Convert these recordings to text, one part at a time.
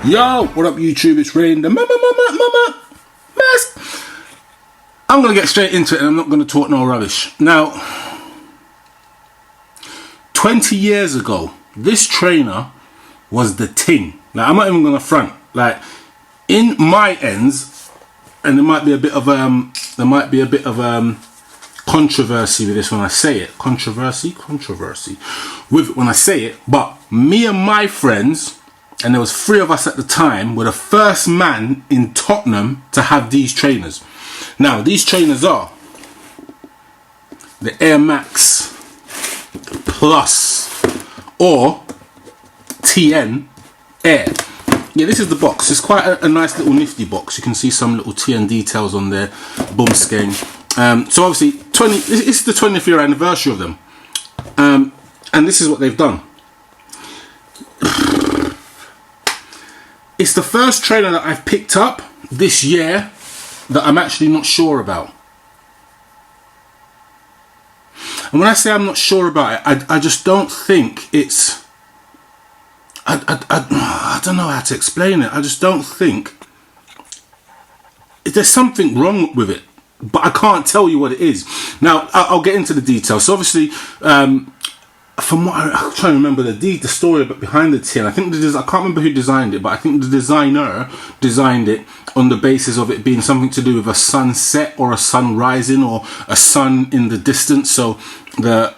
Yo, what up YouTube? It's Rain, the mama mask. I'm going to get straight into it and I'm not going to talk no rubbish. Now, 20 years ago, this trainer was the ting. Like, I'm not even going to front. Like, in my ends, and there might be a bit of controversy with this when I say it. Controversy with it when I say it. But me and my friends, and there was 3 of us at the time, were the first man in Tottenham to have these trainers. Now, these trainers are the Air Max Plus or TN Air. Yeah, this is the box. It's quite a nice little nifty box. You can see some little TN details on there. Boomskane. So obviously, it's the 20th year anniversary of them. And this is what they've done. It's the first trainer that I've picked up this year that I'm actually not sure about. And when I say I'm not sure about it, I just don't think it's... I don't know how to explain it. I just don't think... There's something wrong with it, but I can't tell you what it is. Now, I'll get into the details. So obviously... from what I'm trying to remember the story behind the TN, I think I can't remember who designed it, but I think the designer designed it on the basis of it being something to do with a sunset or a sun rising or a sun in the distance. So the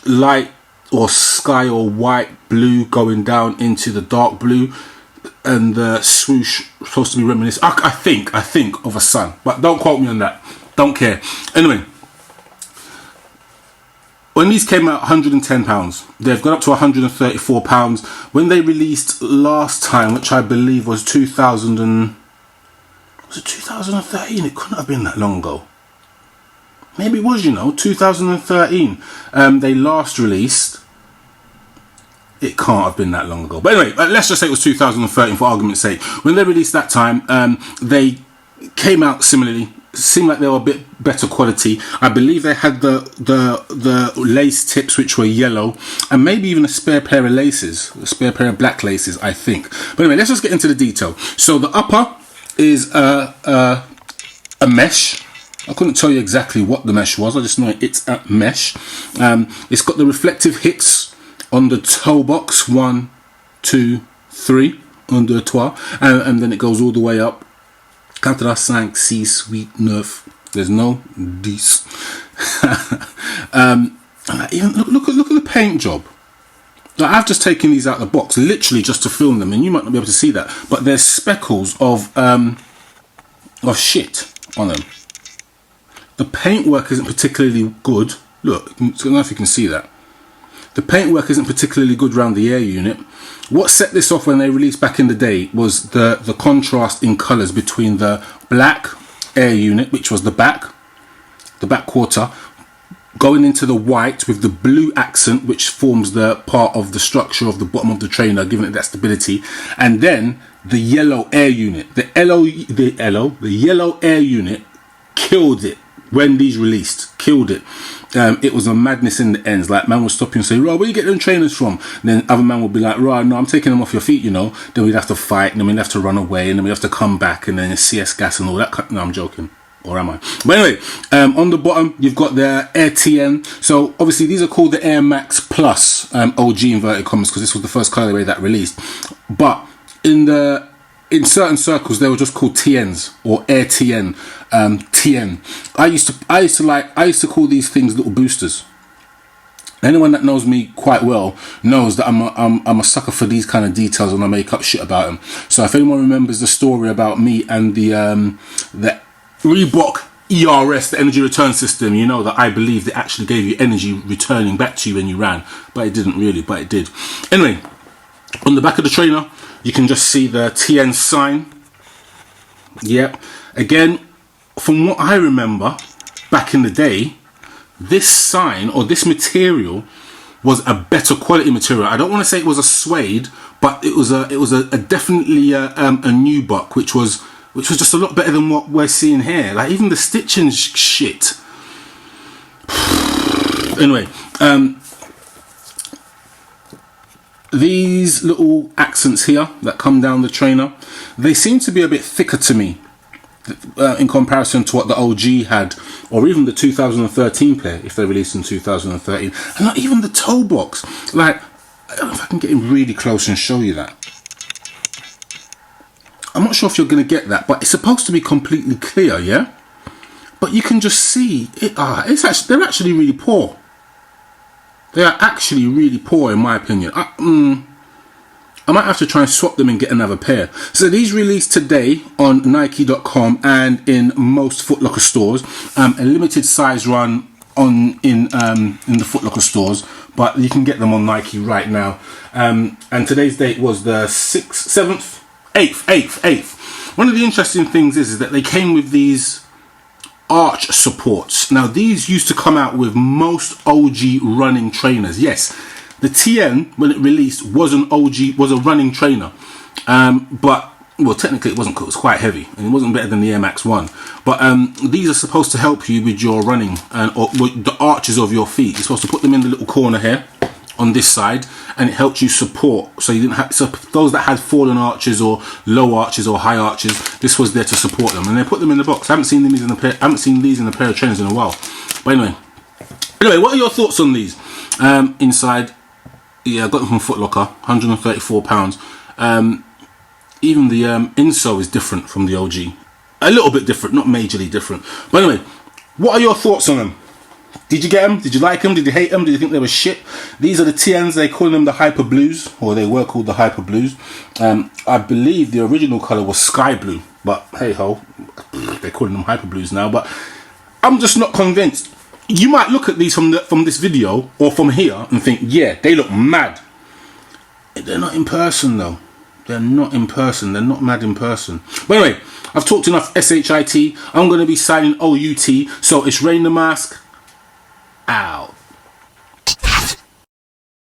light or sky or white blue going down into the dark blue, and the swoosh supposed to be reminiscent. I think of a sun, but don't quote me on that. Don't care. Anyway. When these came out, £110, they've gone up to £134. When they released last time, which I believe was 2013? It couldn't have been that long ago. Maybe it was, 2013. They last released. It can't have been that long ago. But anyway, let's just say it was 2013 for argument's sake. When they released that time, they came out similarly. Seemed like they were a bit better quality. I believe they had the lace tips which were yellow, and maybe even a spare pair of laces, a spare pair of black laces, I think. But anyway, let's just get into the detail. So the upper is a mesh. I couldn't tell you exactly what the mesh was. I just know it's a mesh. It's got the reflective hits on the toe box, 1, 2, 3 on the toit, and then it goes all the way up. 4, 5, 6, 8, 9. There's no 10. Even look at the paint job. Like, I've just taken these out of the box, literally just to film them, and you might not be able to see that, but there's speckles of shit on them. The paintwork isn't particularly good. Look, I don't know if you can see that. The paintwork isn't particularly good around the air unit. What set this off when they released back in the day was the contrast in colours between the black air unit, which was the back quarter, going into the white with the blue accent, which forms the part of the structure of the bottom of the trainer, giving it that stability, and then the yellow air unit. The yellow air unit killed it when these released. Killed it. It was a madness in the ends. Like, man would stop you and say, "Right, where you get them trainers from?" And then other man would be like, "Right, no, I'm taking them off your feet, Then we'd have to fight, and then we'd have to run away, and then we'd have to come back, and then CS gas and all that. No, I'm joking. Or am I? But anyway, on the bottom, you've got the Air TN. So obviously these are called the Air Max Plus, OG inverted commas, because this was the first colorway that released. But in certain circles, they were just called TNs or Air TN. TN. I used to call these things little boosters. Anyone that knows me quite well knows that I'm a sucker for these kind of details, and I make up shit about them. So if anyone remembers the story about me and the Reebok ERS, the energy return system, you know that I believe it actually gave you energy returning back to you when you ran, but it didn't really, but it did. Anyway, on the back of the trainer, you can just see the TN sign. Yep. Again, from what I remember back in the day, this sign or this material was a better quality material. I don't want to say it was a suede, but it was a definitely a nubuck, which was which was just a lot better than what we're seeing here. Like even the stitching shit. Anyway, these little accents here that come down the trainer, they seem to be a bit thicker to me in comparison to what the OG had, or even the 2013 pair if they released in 2013, and not even the toe box. Like, I don't know if I can get in really close and show you that. I'm not sure if you're going to get that, but it's supposed to be completely clear, yeah? But you can just see it. They're actually really poor. They are actually really poor in my opinion. I might have to try and swap them and get another pair. So these released today on Nike.com and in most Foot Locker stores. A limited size run in the Foot Locker stores, but you can get them on Nike right now. And today's date was the 6th, 7th, 8th. One of the interesting things is that they came with these arch supports. Now these used to come out with most OG running trainers. Yes, the TN when it released was a running trainer, but well, technically it wasn't, because it was quite heavy and it wasn't better than the Air Max 1. But these are supposed to help you with your running or with the arches of your feet. You're supposed to put them in the little corner here on this side, and it helped you support. So you didn't have, so those that had fallen arches or low arches or high arches, this was there to support them. And they put them in the box. I haven't seen these in a pair of trainers in a while. But anyway, what are your thoughts on these? Inside. Yeah, I got them from Foot Locker, £134. Even the insole is different from the OG. A little bit different, not majorly different. But anyway, what are your thoughts on them? Did you get them? Did you like them? Did you hate them? Did you think they were shit? These are the TNs. They call them the Hyper Blues, or they were called the Hyper Blues. I believe the original colour was sky blue, but hey ho, they're calling them Hyper Blues now. But I'm just not convinced. You might look at these from this video or from here and think, yeah, they look mad. They're not in person though. They're not in person. They're not mad in person. But anyway, I've talked enough SHIT. I'm going to be signing OUT. So it's Rain the Mask out.